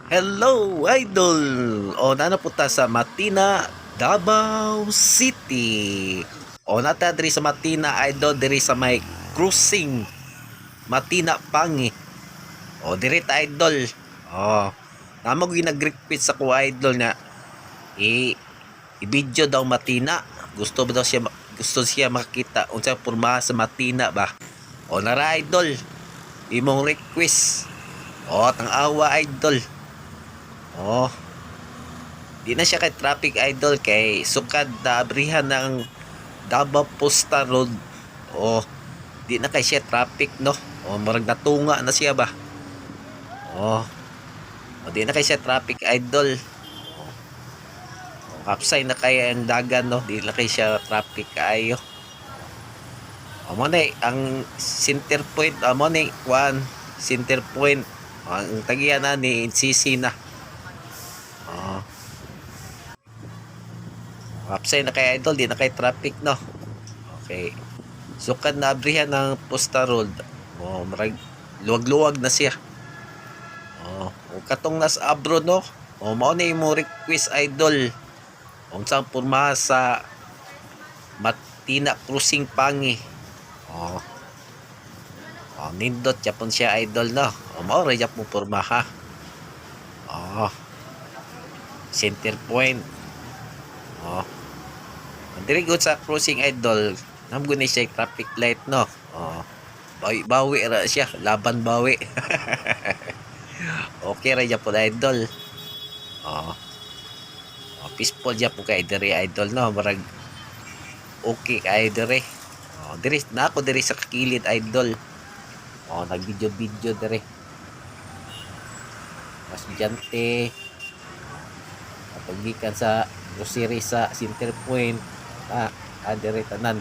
Hello, idol! O, nanapunta sa Matina, Davao City. O, nata diri sa Matina, idol, diri sa may cruising. Matina Pangi. O, diri ta, idol. O, namo nag-request sa ko, idol, nga i-video daw Matina. Gusto siya makita unsa porma sa Matina ba. O, nara, idol. Imong request. O, tang-awa, idol. Oh, di na siya kay traffic, idol, kay sukad na abrihan ng Davao Posta Road. Oh, di na kay siya traffic, no? Oh, marag natunga na siya ba? Oh, di na kay siya traffic, idol. Kapsay na kay ang dagan, no? Di na kay siya traffic kaayo. Mo na ang center point, mo na one center point. Ang tagiya na ni NCC na. Oh, kapsay na kay idol, di na kay traffic, no? Okay. Sukad na abrihan ng Posta Road. Oh, marag luwag-luwag na siya. Oh, katong nas abroad, no. Oh, mao na imo request, idol. Unsang porma sa Matina Cruising Pangi. Oh. Oh, nindot japon siya, idol, no. Oh, mao ra jap mo porma, ha. Oh. Center point. Oh. Diri gud sa cruising, idol. Namgo ni siya traffic light, no. Oh. Bawi ra siya, laban bawi. Okay ra jud po, idol. Oh, peaceful jud po kay diri, idol, no. Marag okay kay diri. Oh, diri na ako diri sa kakilid, idol. Oh, nag-video diri. Mas biyante kapag gikan sa grocery sa center point. Diri tanan.